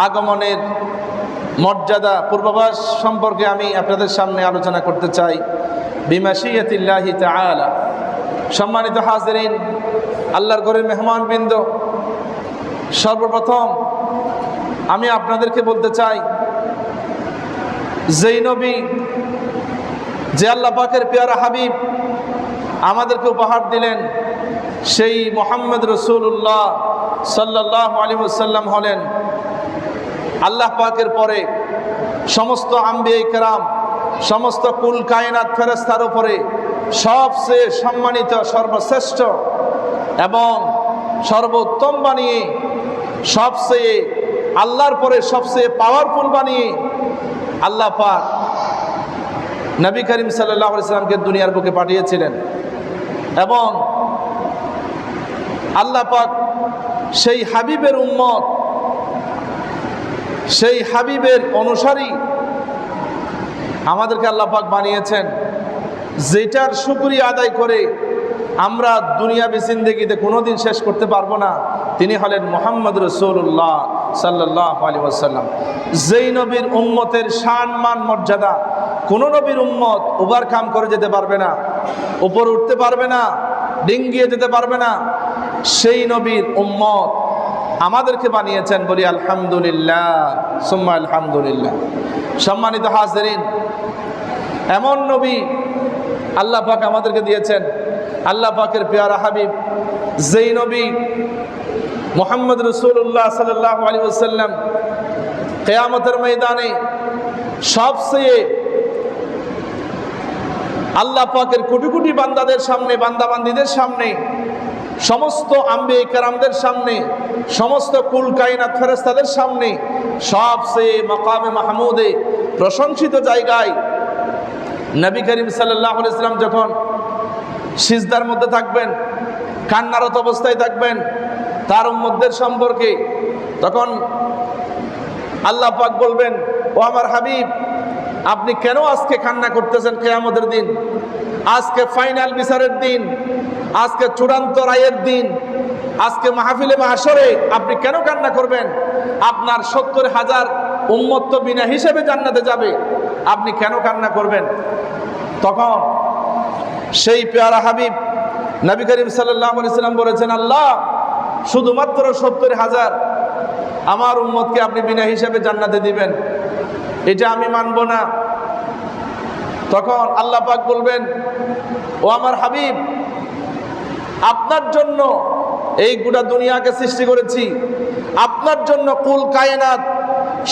আগমনের মর্যাদা পূর্বাভাস সম্পর্কে আমি আপনাদের সামনে আলোচনা করতে চাই বিমাশিয়াতিল্লাহি তাআলা। সম্মানিত হাজিরিন, আল্লাহর ঘরের মেহমানবৃন্দ, সর্বপ্রথম আমি আপনাদেরকে বলতে চাই, যেই নবী, যে আল্লাহ পাকের পেয়ারা হাবিব আমাদেরকে উপহার দিলেন, সেই মুহাম্মদ রাসূলুল্লাহ সাল্লাল্লাহু আলাইহি ওয়াসাল্লাম হলেন আল্লাহ পাকের পরে সমস্ত আম্বিয়া কেরাম, সমস্ত কুল কায়নাত ফেরেশতার উপরে সবচেয়ে সম্মানিত, সর্বশ্রেষ্ঠ এবং সর্বোত্তম বানিয়ে, সবচেয়ে আল্লাহর পরে সবচেয়ে পাওয়ারফুল বানিয়ে আল্লাহ পাক নবী করিম সাল্লাল্লাহু আলাইহি ওয়াসাল্লামকে দুনিয়ার বুকে পাঠিয়েছিলেন। এবং আল্লাহ পাক সেই হাবিবের উম্মত, সেই হাবিবের অনুসারী আমাদেরকে আল্লাহ পাক বানিয়েছেন, যেটার শুকরিয়া আদায় করে আমরা দুনিয়াবী জিন্দেগিতে কোনোদিন শেষ করতে পারবো না। তিনি হলেন মুহাম্মদ রাসূলুল্লাহ সাল্লাল্লাহু আলাইহি ওয়াসাল্লাম। যেই নবীর উম্মতের শান মান মর্যাদা কোনো নবীর উম্মত ওভারকাম করে যেতে পারবে না, উপর উঠতে পারবে না, ডিঙ্গিয়ে যেতে পারবে না। সেই নবীর উম্মত আমাদেরকে বানিয়েছেন, বলি আলহামদুলিল্লাহ সুম্মা আলহামদুলিল্লাহ। সম্মানিত হাজিরিন, এমন নবী আল্লাহ পাক আমাদেরকে দিয়েছেন, আল্লাহ পাকের পেয়ারা হাবিব, যেই নবী মুহাম্মদ রাসূলুল্লাহ সাল্লাল্লাহু আলাইহি ওয়াসাল্লাম কিয়ামতের ময়দানে সবচেয়ে আল্লাহ পাকের কোটি কোটি বান্দাদের সামনে, বান্দাবান্দীদের সামনে, সমস্ত আম্বিয়া কেরামদের সামনে, সমস্ত কুল কায়নাত ফেরেশতাদের সামনে সবচেয়ে মাকামে মাহমুদে প্রশংসিত জায়গায় নবী করিম সাল্লাল্লাহু আলাইহি ওয়াসাল্লাম যখন সিজদার মধ্যে থাকবেন, কান্নারত অবস্থায় থাকবেন তার উম্মতদের সম্পর্কে, তখন আল্লাহ পাক বলবেন, ও আমার হাবিব, আপনি কেন আজকে কান্না করতেছেন? কিয়ামতের দিন, আজকে ফাইনাল বিচারের দিন, আজকে চূড়ান্ত রায়ের দিন, আজকে মাহফিলে মাহশরে আপনি কেন কান্না করবেন? আপনার ৭০,০০০ উম্মত তো বিনা হিসেবে জান্নাতে যাবে, আপনি কেন কান্না করবেন? তখন সেই পেয়ারা হাবিব নবী করিম সাল্লাল্লাহু আলাইহি ওয়াসাল্লাম বলেছেন, আল্লাহ শুধুমাত্র ৭০,০০০ আমার উম্মতকে আপনি বিনা হিসেবে জান্নাতে দিবেন, এটা আমি মানব না। তখন আল্লাহ পাক বলবেন, ও আমার হাবিব, আপনার জন্য এই গোটা দুনিয়াকে সৃষ্টি করেছি, আপনার জন্য কুল কায়নাত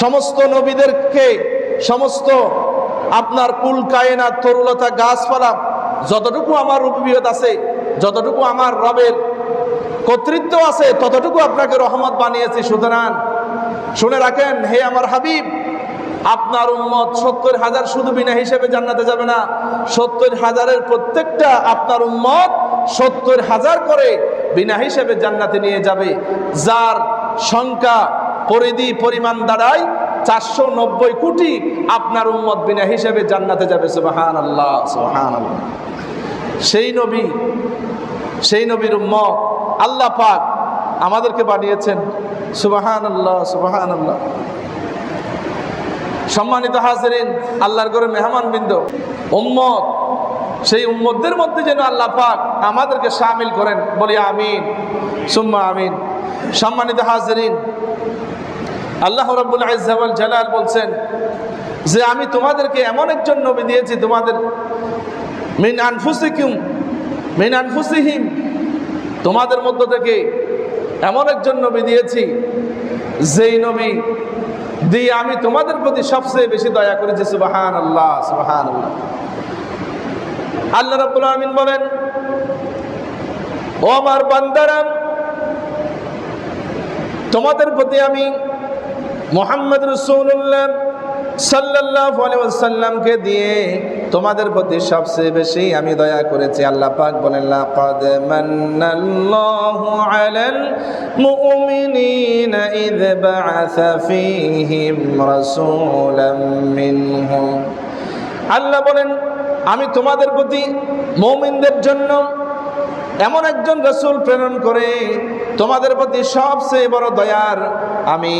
সমস্ত নবীদেরকে, সমস্ত আপনার কুল কায়নাত তরুলতা গাছপালা যতটুকু আমার রুবুবিয়ত আছে, যতটুকু আমার রবের কর্তৃত্ব আছে, ততটুকু আপনাকে রহমত বানিয়েছি। সুতরাং শুনে রাখেন, হে আমার হাবিব, আপনার উম্মত ৭০,০০০ শুধু বিনা হিসেবে জান্নাতে যাবে না, ৭০,০০০-এর প্রত্যেকটা আপনার উম্মত ৭০,০০০ করে বিনা হিসেবে জান্নাতে নিয়ে যাবে, যার সংখ্যা পরিধি পরিমাণ দাঁড়ায় ৪৯০ কোটি। আপনার উম্মত বিনা হিসেবে জান্নাতে যাবে। সুবহানাল্লাহ সুবহানাল্লাহ। সেই নবী, সেই নবীর উম্মত আল্লাহ পাক আমাদেরকে বানিয়েছেন। সুবহানাল্লাহ সুবহানাল্লাহ। সম্মানিত হাজিরিন, আল্লাহর ঘরের মেহমানবৃন্দ, উম্মত, সেই উম্মতদের মধ্যে যেন আল্লাহ পাক আমাদেরকে শামিল করেন, বলি আমিন সুম্মা আমিন। সম্মানিত হাজিরিন, আল্লাহ রাব্বুল ইজ্জা ওয়াল জালাল বলছেন যে আমি তোমাদেরকে এমন একজন নবী দিয়েছি, তোমাদের মিন আনফুসিকুম মিন আনফুসিহিম, তোমাদের মধ্য থেকে এমন একজন নবী দিয়েছি, যেই নবী দিয়ে আমি তোমাদের প্রতি সবচেয়ে বেশি দয়া করেছি। সুবহানাল্লাহ সুবহানাল্লাহ। আল্লাহ রাব্বুল আলামিন বলেন, ও আমার বান্দারা, তোমাদের প্রতি আমি মুহাম্মদ রাসূলুল্লাহ সাল্লাল্লাহু আলাইহি ওয়াসাল্লামকে দিয়ে তোমাদের প্রতি সবচেয়ে বেশি আমি দয়া করেছি। আল্লাহ পাক বলেন, লাকাদ মান্নাল্লাহু আলাল মুমিনিনা ইয বা'আসা ফীহিম রাসূলাম মিনহুম। আল্লাহ বলেন, আমি তোমাদের প্রতি মুমিনদের জন্য এমন একজন রাসূল প্রেরণ করে তোমাদের প্রতি সবচেয়ে বড় দয়ার আমি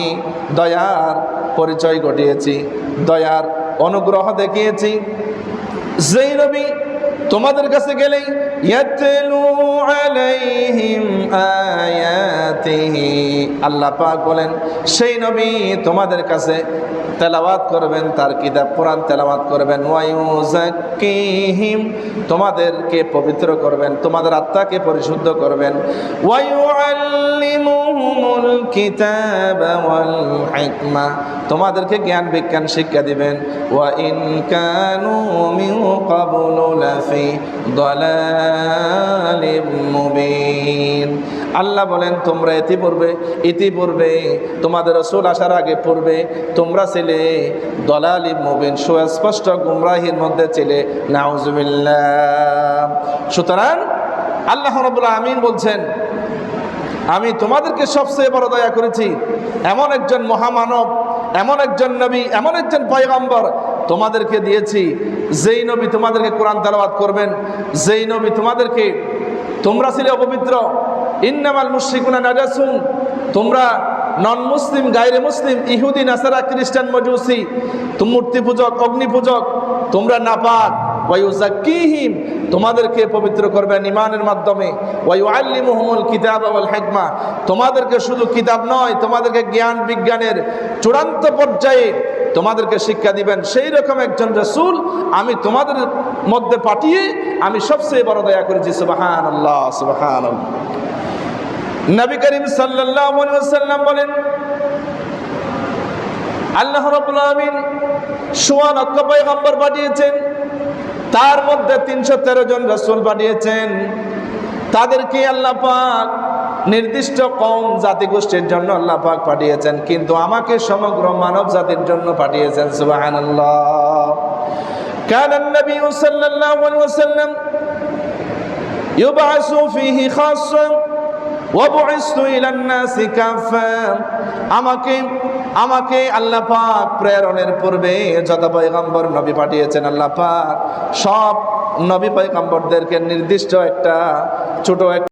দয়ার পরিচয় ঘটিয়েছি, দয়ার অনুগ্রহ দেখিয়েছি। যেই নবী তোমাদের কাছে গেলেই ইয়াতলু আলাইহিম আয়াতিহি, আল্লাহ পাক বলেন সেই নবী তোমাদের কাছে তেলাওয়াত করবেন, তার কিতাব কোরআন তেলাওয়াত করবেন। ওয়া ইউযাক্কিহিম, তোমাদেরকে পবিত্র করবেন, তোমাদের আত্মাকে পরিশুদ্ধ করবেন। ওয়া ইউআল্লিমুহুমুল কিতাবা ওয়াল হিকমা, তোমাদেরকে জ্ঞান বিজ্ঞান শিক্ষা দিবেন। ওয়া ইন কানু মিন ক্বাবলু লাফি দালালিম মুবিন, আল্লাহ বলেন তোমরা ইতিপূর্বে তোমাদের রাসূল আসার আগে পূর্বে তোমরা ছিলে দালালিম মুবিন, সুস্পষ্ট গুমরাহির মধ্যে ছিলে। নাউজুবিল্লাহ। সুতরাং আল্লাহ রাব্বুল আমিন বলছেন আমি তোমাদেরকে সবচেয়ে বড় দয়া করেছি, এমন একজন মহামানব, এমন একজন নবী, এমন একজন পয়গম্বর তোমাদেরকে দিয়েছি, যেই নবী তোমাদেরকে কোরআন তেলাওয়াত করবেন, যেই নবী তোমাদেরকে, তোমরা ছিলে অপবিত্র, ইন্নামাল মুশরিকুনা নাজাসুন, তোমরা নন মুসলিম, গায়রে মুসলিম, ইহুদি, নাসারা, খ্রিস্টান, মজুসি, মূর্তি পূজক, অগ্নি পূজক, তোমরা নাপাক। ওয়া ইউযাক্কিহিম, তোমাদেরকে পবিত্র করবেন ঈমানের মাধ্যমে। ওয়া ইউআল্লিমুহুমুল কিতাবা ওয়াল হিকমা, তোমাদেরকে শুধু কিতাব নয়, তোমাদেরকে জ্ঞান বিজ্ঞানের চূড়ান্ত পর্যায়ে তোমাদেরকে শিক্ষা দিবেন। সেই রকম একজন রাসূল আমি তোমাদের মধ্যে পাঠিয়ে আমি সবচেয়ে বড় দয়া করেছি। সুবহানাল্লাহ, সুবহানাল্লাহ। নবী করিম সাল্লাল্লাহু আলাইহি ওয়াসাল্লাম বলেন আল্লাহ রাব্বুল আলামিন ১৬ লক্ষ পয়গম্বর পাঠিয়েছেন, তার মধ্যে ৩১৩ জন রাসূল পাঠিয়েছেন। তাদেরকে আল্লাহ পাক নির্দিষ্ট কওম জাতিগোষ্ঠীর জন্য আল্লাহ পাক পাঠিয়েছেন, কিন্তু আমাকে সমগ্র মানব জাতির জন্য পাঠিয়েছেন। সুবহানাল্লাহ। কানান নবী সাল্লাল্লাহু আলাইহি ওয়াসাল্লাম ইউবআসু ফীহি খাসসা ওয়া বুইসতু ইলান নাসি কাফা, আমাকে আল্লাহ পাক প্রেরণের পূর্বে যত পয়গম্বর নবী পাঠিয়েছেন, আল্লাহ পাক সব নবী পয়গম্বরদেরকে নির্দিষ্ট একটা ছোট